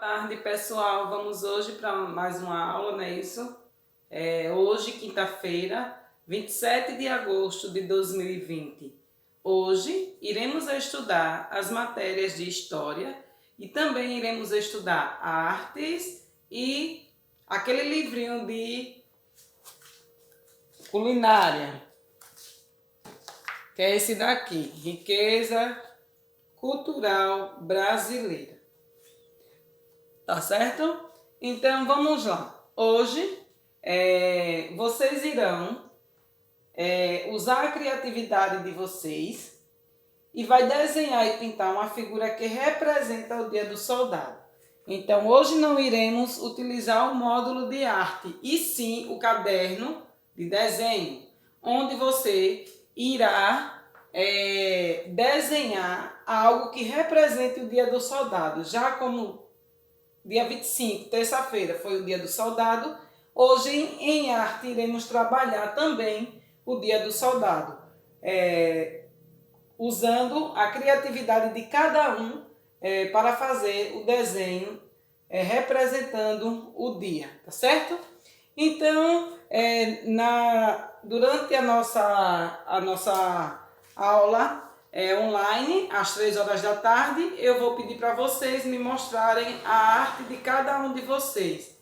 Tarde, pessoal. Vamos hoje para mais uma aula, não é isso? Hoje, quinta-feira, 27 de agosto de 2020. Hoje, iremos estudar as matérias de História e também iremos estudar artes e aquele livrinho de culinária, que é esse daqui, Riqueza Cultural Brasileira. Tá certo? Então vamos lá. Hoje vocês irão usar a criatividade de vocês e vai desenhar e pintar uma figura que representa o Dia do Soldado. Então hoje não iremos utilizar o módulo de arte, e sim o caderno de desenho, onde você irá desenhar algo que represente o Dia do Soldado. Já como dia 25, terça-feira, foi o Dia do Soldado, hoje em arte iremos trabalhar também o Dia do Soldado, usando a criatividade de cada um para fazer o desenho representando o dia, tá certo? Então, durante a nossa aula online, às 3 horas da tarde, eu vou pedir para vocês me mostrarem a arte de cada um de vocês,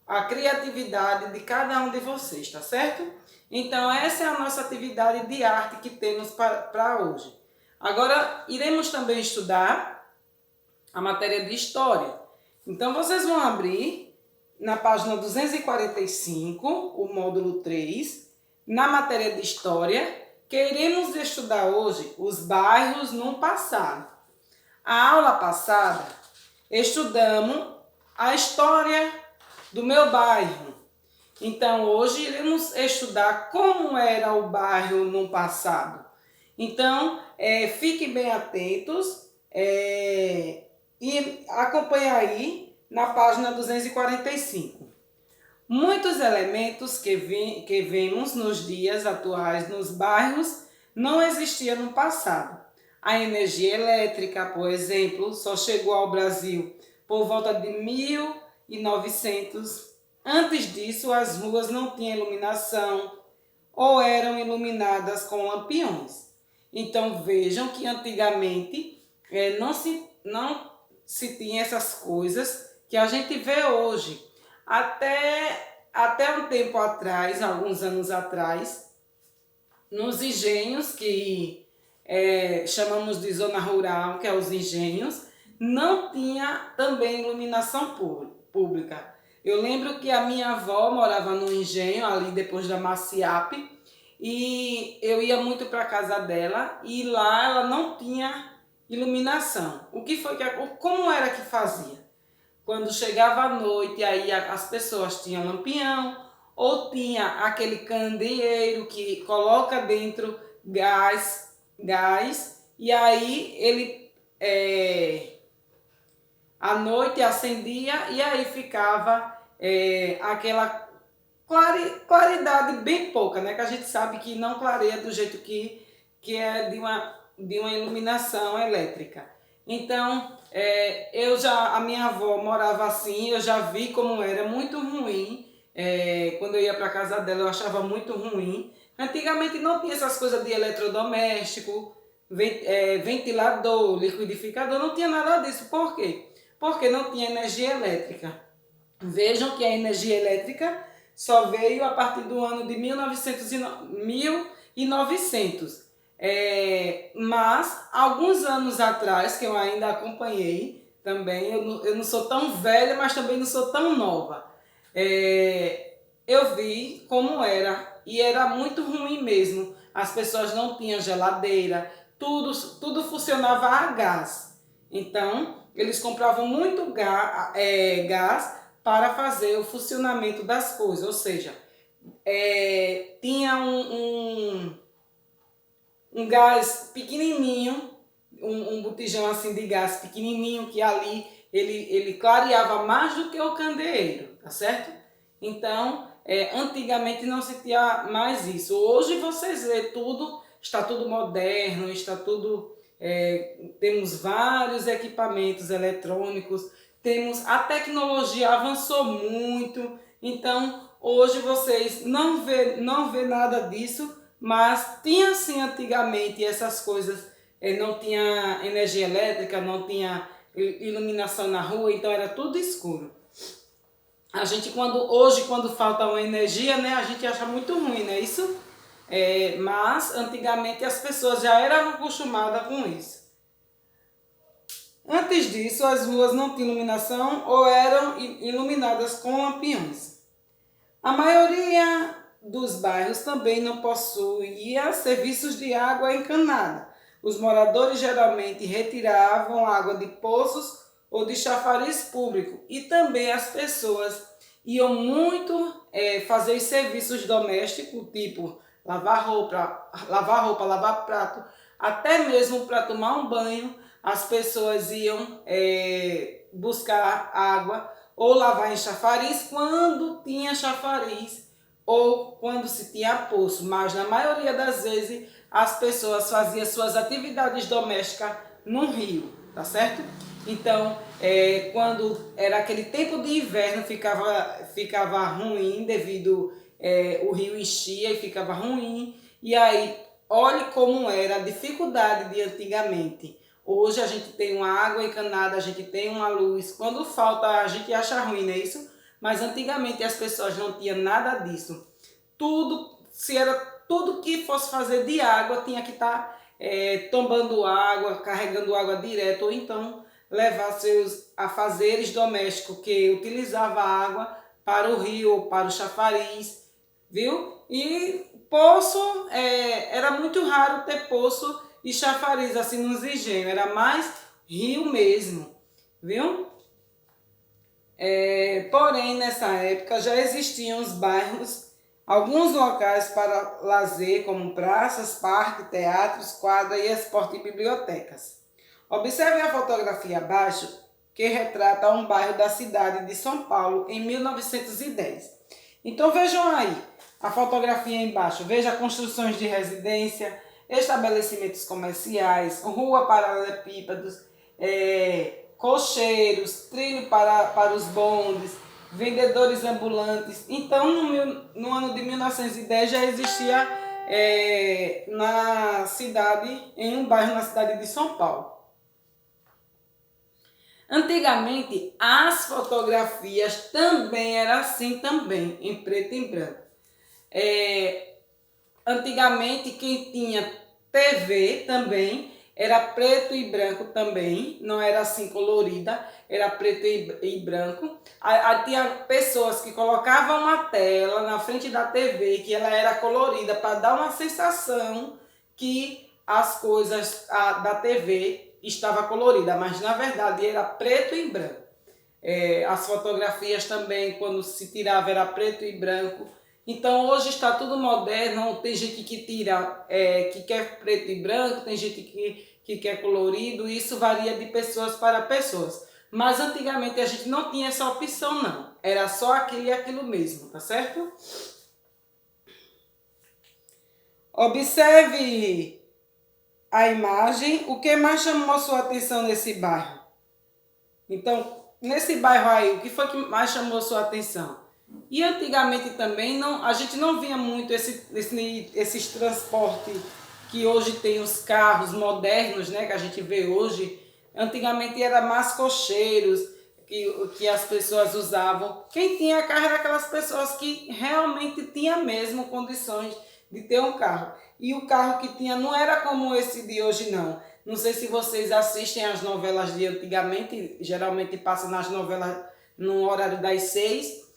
a criatividade de cada um de vocês, tá certo? Então, essa é a nossa atividade de arte que temos para hoje. Agora, iremos também estudar a matéria de História. Então, vocês vão abrir na página 245, o módulo 3, na matéria de História, que iremos estudar hoje os bairros no passado. A aula passada, estudamos a história do meu bairro. Então, hoje iremos estudar como era o bairro no passado. Então, fiquem bem atentos e acompanhem aí na página 245. Muitos elementos que vemos nos dias atuais nos bairros não existiam no passado. A energia elétrica, por exemplo, só chegou ao Brasil por volta de 1900. Antes disso, as ruas não tinham iluminação ou eram iluminadas com lampiões. Então vejam que antigamente não se tinha essas coisas que a gente vê hoje. Até um tempo atrás, alguns anos atrás, nos engenhos, que chamamos de zona rural, que é os engenhos, não tinha também iluminação pública. Eu lembro que a minha avó morava no engenho, ali depois da Maciap, e eu ia muito para a casa dela, e lá ela não tinha iluminação. Como era que fazia? Quando chegava a noite, aí as pessoas tinham lampião, ou tinha aquele candeeiro que coloca dentro gás, e aí ele à noite acendia e aí ficava aquela claridade bem pouca, né? Que a gente sabe que não clareia do jeito que é de uma iluminação elétrica. Então, a minha avó morava assim, eu já vi como era muito ruim. Quando eu ia para casa dela, eu achava muito ruim. Antigamente não tinha essas coisas de eletrodoméstico, ventilador, liquidificador, não tinha nada disso. Por quê? Porque não tinha energia elétrica. Vejam que a energia elétrica só veio a partir do ano de 1900. Mas alguns anos atrás, que eu ainda acompanhei também, eu não sou tão velha, mas também não sou tão nova, eu vi como era, e era muito ruim mesmo. As pessoas não tinham geladeira, tudo funcionava a gás. Então, eles compravam muito gás para fazer o funcionamento das coisas, ou seja, tinha um gás pequenininho, um botijão assim de gás pequenininho, que ali ele clareava mais do que o candeeiro, tá certo? Então, antigamente não se tinha mais isso. Hoje vocês vê está tudo moderno, está tudo... temos vários equipamentos eletrônicos a tecnologia avançou muito, então hoje vocês não vê nada disso, mas tinha sim antigamente essas coisas, não tinha energia elétrica, não tinha iluminação na rua, então era tudo escuro. A gente hoje quando falta uma energia, né, a gente acha muito ruim, não é isso? Mas antigamente as pessoas já eram acostumadas com isso. Antes disso, as ruas não tinham iluminação ou eram iluminadas com lampiões. A maioria dos bairros também não possuía serviços de água encanada. Os moradores geralmente retiravam água de poços ou de chafariz público e também as pessoas iam muito fazer serviços domésticos, tipo lavar roupa, lavar prato, até mesmo para tomar um banho, as pessoas iam buscar água ou lavar em chafariz quando tinha chafariz ou quando se tinha poço, mas na maioria das vezes as pessoas faziam suas atividades domésticas no rio, tá certo? Então, quando era aquele tempo de inverno, ficava ruim devido o rio enchia e ficava ruim. E aí, olhe como era a dificuldade de antigamente. Hoje a gente tem uma água encanada, a gente tem uma luz. Quando falta, a gente acha ruim, não é isso? Mas antigamente as pessoas não tinham nada disso. Tudo que fosse fazer de água, tinha que estar tombando água, carregando água direto, ou então levar seus afazeres domésticos que utilizava água para o rio ou para o chafariz, viu? E poço, era muito raro ter poço e chafariz assim nos engenhos, era mais rio mesmo, viu? Porém, nessa época já existiam os bairros, alguns locais para lazer, como praças, parques, teatros, quadras e esporte e bibliotecas. Observe a fotografia abaixo, que retrata um bairro da cidade de São Paulo em 1910. Então vejam aí a fotografia embaixo, veja construções de residência, estabelecimentos comerciais, rua paralelepípedos, cocheiros, trilho para os bondes, vendedores ambulantes. Então no ano de 1910 já existia na cidade, em um bairro na cidade de São Paulo. Antigamente, as fotografias também eram assim também, em preto e branco. Antigamente, quem tinha TV também era preto e branco também, não era assim colorida, era preto e branco. Tinha pessoas que colocavam uma tela na frente da TV, que ela era colorida, para dar uma sensação que as coisas da TV estava colorida, mas na verdade era preto e branco. As fotografias também, quando se tirava, era preto e branco. Então hoje está tudo moderno, tem gente que tira, que quer preto e branco, tem gente que quer colorido, e isso varia de pessoas para pessoas. Mas antigamente a gente não tinha essa opção não, era só aquilo e aquilo mesmo, tá certo? Observe a imagem, o que mais chamou sua atenção nesse bairro? Então, nesse bairro aí, o que foi que mais chamou sua atenção? E antigamente também a gente não via muito esses transportes que hoje tem os carros modernos, né, que a gente vê hoje. Antigamente era mais cocheiros que as pessoas usavam. Quem tinha carro era aquelas pessoas que realmente tinham mesmo condições de ter um carro. E o carro que tinha não era como esse de hoje, não. Não sei se vocês assistem as novelas de antigamente, geralmente passa nas novelas no horário das 6.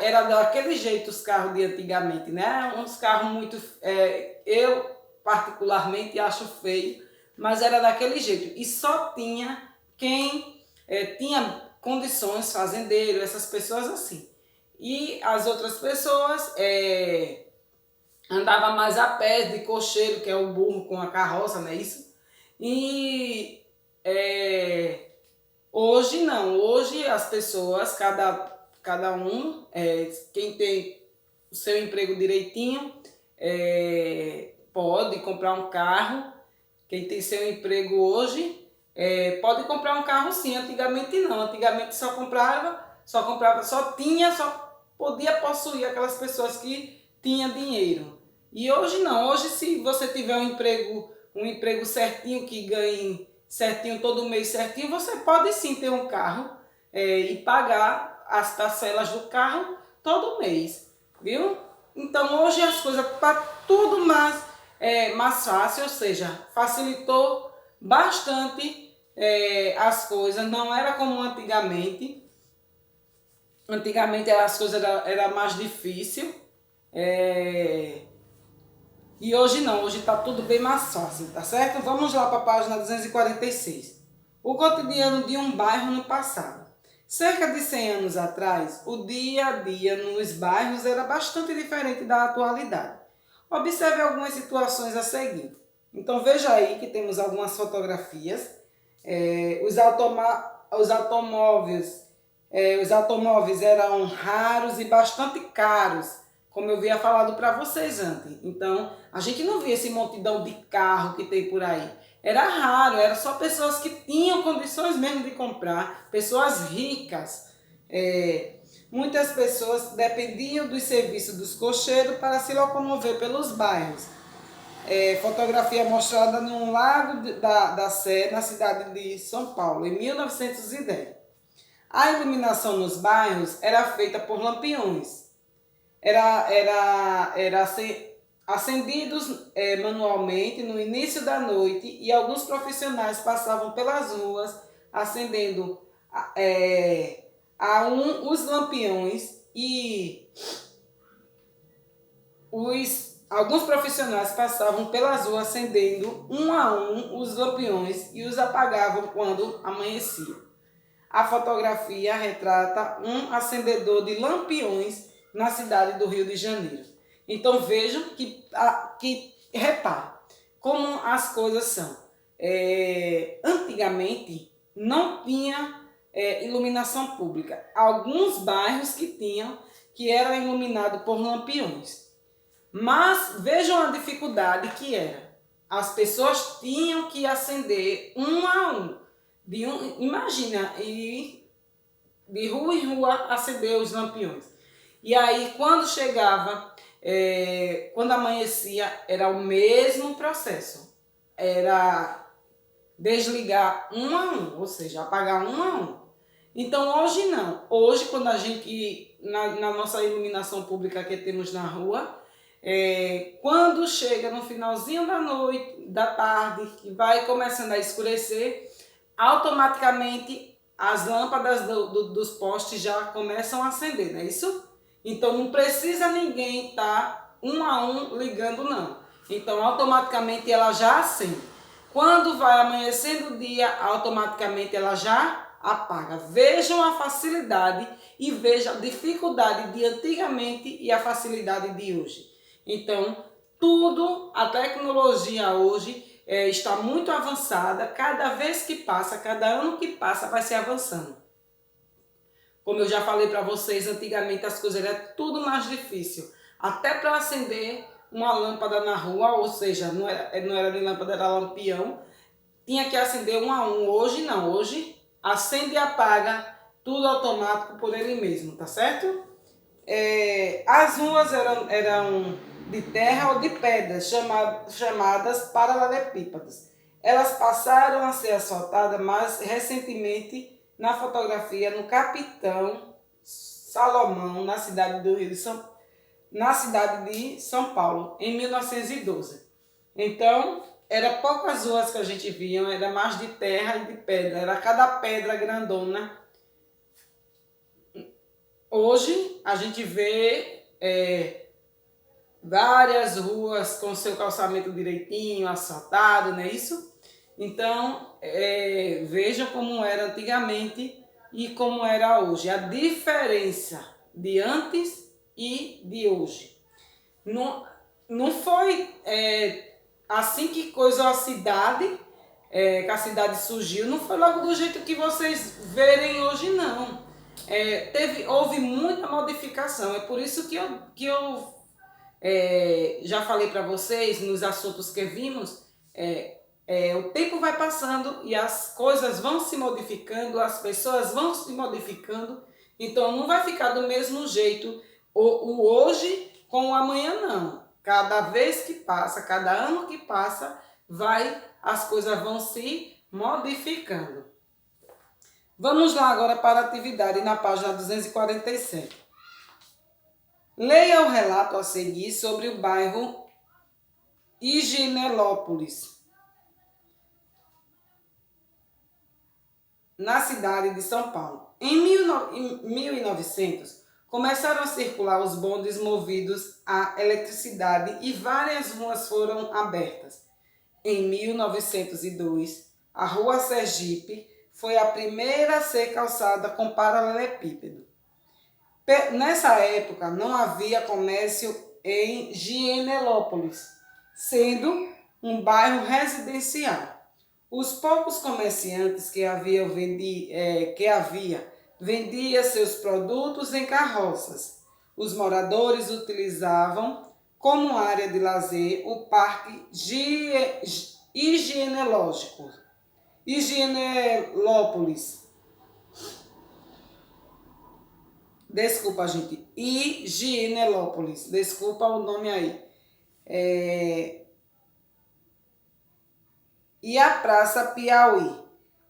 Era daquele jeito os carros de antigamente, né? Uns carros muito... eu particularmente acho feio, mas era daquele jeito. E só tinha quem tinha condições, fazendeiro, essas pessoas assim. E as outras pessoas andavam mais a pé, de cocheiro, que é o burro com a carroça, não é isso? E hoje não, hoje as pessoas, cada um, quem tem o seu emprego direitinho, pode comprar um carro. Quem tem seu emprego hoje pode comprar um carro sim, antigamente não. Antigamente só podia possuir aquelas pessoas que tinham dinheiro. E hoje não, hoje se você tiver um emprego certinho, que ganhe certinho todo mês certinho, você pode sim ter um carro e pagar as parcelas do carro todo mês, viu? Então hoje as coisas tá tudo mais fácil, ou seja, facilitou bastante as coisas, não era como antigamente. Antigamente as coisas era mais difícil. E hoje não, hoje está tudo bem mais fácil, tá certo? Vamos lá para a página 246. O cotidiano de um bairro no passado. Cerca de 100 anos atrás, o dia a dia nos bairros era bastante diferente da atualidade. Observe algumas situações a seguir. Então veja aí que temos algumas fotografias. Os automóveis eram raros e bastante caros, como eu havia falado para vocês antes. Então, a gente não via esse montidão de carro que tem por aí. Era raro, era só pessoas que tinham condições mesmo de comprar, pessoas ricas. Muitas pessoas dependiam dos serviços dos cocheiros para se locomover pelos bairros. Fotografia mostrada no Lago da Sé, na cidade de São Paulo, em 1910. A iluminação nos bairros era feita por lampiões. Era acendidos manualmente no início da noite, e alguns profissionais passavam pelas ruas acendendo os lampiões, e alguns profissionais passavam pelas ruas acendendo um a um os lampiões e os apagavam quando amanhecia. A fotografia retrata um acendedor de lampiões na cidade do Rio de Janeiro. Então vejam repare como as coisas são. Antigamente não tinha iluminação pública. Alguns bairros que eram iluminados por lampiões. Mas vejam a dificuldade que era. As pessoas tinham que acender um a um. Imagina, de rua em rua acender os lampiões. E aí quando chegava, quando amanhecia, era o mesmo processo. Era desligar um a um, ou seja, apagar um a um. Então hoje não. Hoje, quando a gente, na nossa iluminação pública que temos na rua, quando chega no finalzinho da noite, da tarde, que vai começando a escurecer, automaticamente as lâmpadas dos postes já começam a acender, não é isso? Então não precisa ninguém estar um a um ligando, não. Então automaticamente ela já acende. Quando vai amanhecendo o dia, automaticamente ela já apaga. Vejam a facilidade e vejam a dificuldade de antigamente e a facilidade de hoje. Então, a tecnologia hoje está muito avançada. Cada vez que passa, cada ano que passa, vai se avançando. Como eu já falei para vocês, antigamente as coisas eram tudo mais difícil. Até para acender uma lâmpada na rua, ou seja, não era nem lâmpada, era lampião, tinha que acender um a um. Hoje não, hoje acende e apaga, tudo automático por ele mesmo, tá certo? As ruas eram de terra ou de pedras, chamadas paralelepípedos. Elas passaram a ser asfaltadas mais recentemente na fotografia no Capitão Salomão, na cidade de São Paulo, em 1912. Então, era poucas ruas que a gente via, era mais de terra e de pedra, era cada pedra grandona. Hoje a gente vê várias ruas com seu calçamento direitinho, asfaltado, não é isso? Então, vejam como era antigamente e como era hoje. A diferença de antes e de hoje. Não foi assim que coisou a cidade, que a cidade surgiu, não foi logo do jeito que vocês verem hoje, não. Houve muita modificação. É por isso que eu já falei para vocês nos assuntos que vimos, o tempo vai passando e as coisas vão se modificando, as pessoas vão se modificando, então não vai ficar do mesmo jeito o hoje com o amanhã, não. Cada vez que passa, cada ano que passa, as coisas vão se modificando. Vamos lá agora para a atividade na página 247. Leia o relato a seguir sobre o bairro Higienópolis, na cidade de São Paulo. Em 1900, começaram a circular os bondes movidos à eletricidade e várias ruas foram abertas. Em 1902, a Rua Sergipe foi a primeira a ser calçada com paralelepípedo. Nessa época, não havia comércio em Higienópolis, sendo um bairro residencial. Os poucos comerciantes que havia vendia seus produtos em carroças. Os moradores utilizavam como área de lazer o Parque Higienópolis. Desculpa, gente. Higienópolis. Desculpa o nome aí. E a Praça Piauí,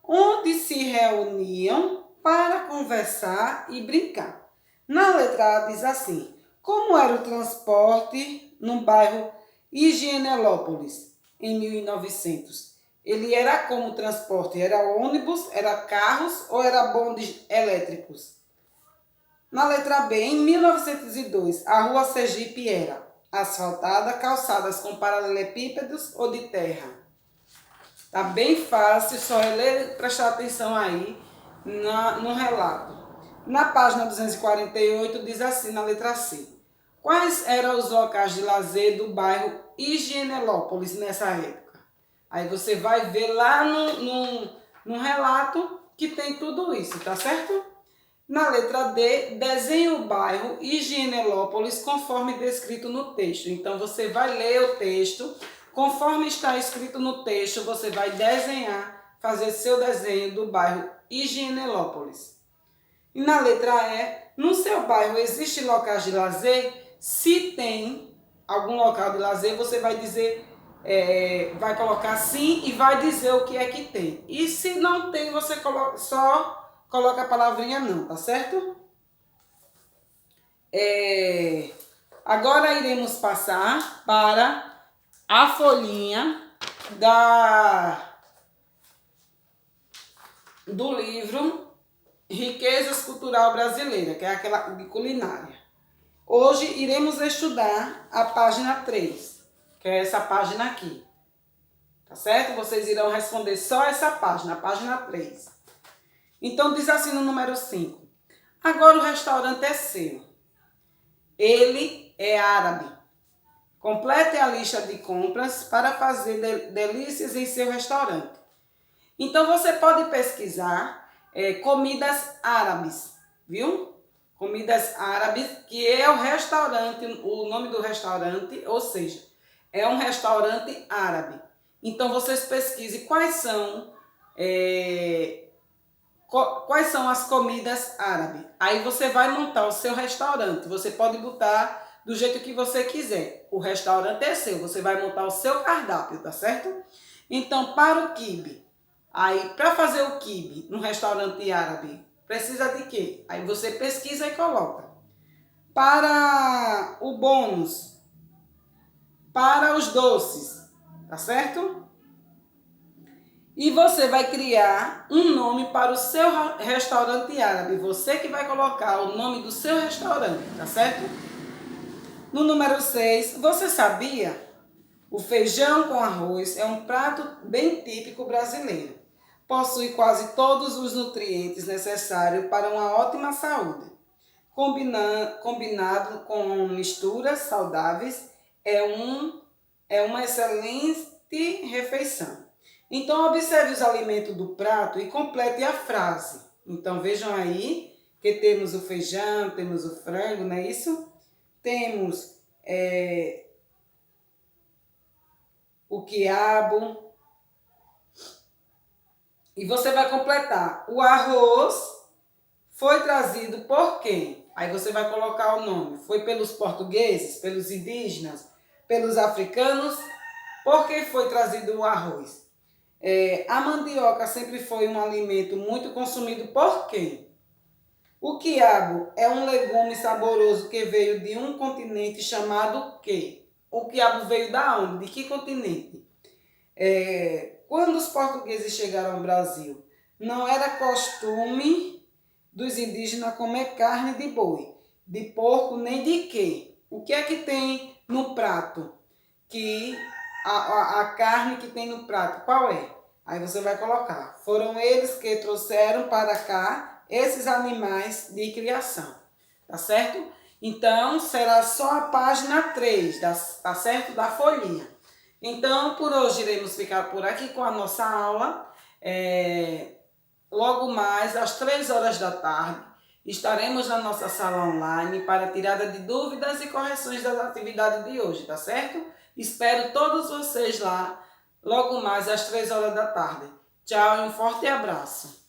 onde se reuniam para conversar e brincar. Na letra A diz assim: como era o transporte no bairro Higienópolis em 1900? Ele era como transporte? Era ônibus, era carros ou era bondes elétricos? Na letra B, em 1902, a Rua Sergipe era asfaltada, calçadas com paralelepípedos ou de terra? Tá bem fácil, só é ler e prestar atenção aí no relato. Na página 248 diz assim, na letra C: quais eram os locais de lazer do bairro Higienópolis nessa época? Aí você vai ver lá no relato que tem tudo isso, tá certo? Na letra D, desenhe o bairro Higienópolis conforme descrito no texto. Então você vai ler o texto. Conforme está escrito no texto, você vai desenhar, fazer seu desenho do bairro Higienópolis. E na letra E, no seu bairro existe locais de lazer? Se tem algum local de lazer, você vai dizer, vai colocar sim e vai dizer o que é que tem. E se não tem, você só coloca a palavrinha não, tá certo? Agora iremos passar para a folhinha do livro Riquezas Cultural Brasileira, que é aquela de culinária. Hoje iremos estudar a página 3, que é essa página aqui. Tá certo? Vocês irão responder só essa página, a página 3. Então diz assim no número 5. Agora o restaurante é seu. Ele é árabe. Complete a lista de compras para fazer delícias em seu restaurante. Então, você pode pesquisar comidas árabes, viu? Comidas árabes, que é o restaurante, o nome do restaurante, ou seja, é um restaurante árabe. Então, vocês pesquisem quais são as comidas árabes. Aí você vai montar o seu restaurante. Você pode botar do jeito que você quiser. O restaurante é seu, você vai montar o seu cardápio, tá certo? Então, para o quibe, aí para fazer o quibe no restaurante árabe, precisa de quê? Aí você pesquisa e coloca. Para o bônus, para os doces, tá certo? E você vai criar um nome para o seu restaurante árabe. Você que vai colocar o nome do seu restaurante, tá certo? No número 6, você sabia? O feijão com arroz é um prato bem típico brasileiro. Possui quase todos os nutrientes necessários para uma ótima saúde. Combinado com misturas saudáveis, é uma excelente refeição. Então, observe os alimentos do prato e complete a frase. Então, vejam aí que temos o feijão, temos o frango, não é isso? Temos o quiabo, E você vai completar. O arroz foi trazido por quem? Aí você vai colocar o nome. Foi pelos portugueses, pelos indígenas, pelos africanos? Por que foi trazido o arroz? A mandioca sempre foi um alimento muito consumido por quem? O quiabo é um legume saboroso que veio de um continente chamado quê? O quiabo veio da onde? De que continente? Quando os portugueses chegaram ao Brasil, não era costume dos indígenas comer carne de boi, de porco, nem de quê? O que é que tem no prato? Que a carne que tem no prato, qual é? Aí você vai colocar. Foram eles que trouxeram para cá esses animais de criação, tá certo? Então, será só a página 3, tá certo? Da folhinha. Então, por hoje iremos ficar por aqui com a nossa aula. Logo mais, às 3 horas da tarde, estaremos na nossa sala online para tirada de dúvidas e correções das atividades de hoje, tá certo? Espero todos vocês lá, logo mais às 3 horas da tarde. Tchau e um forte abraço.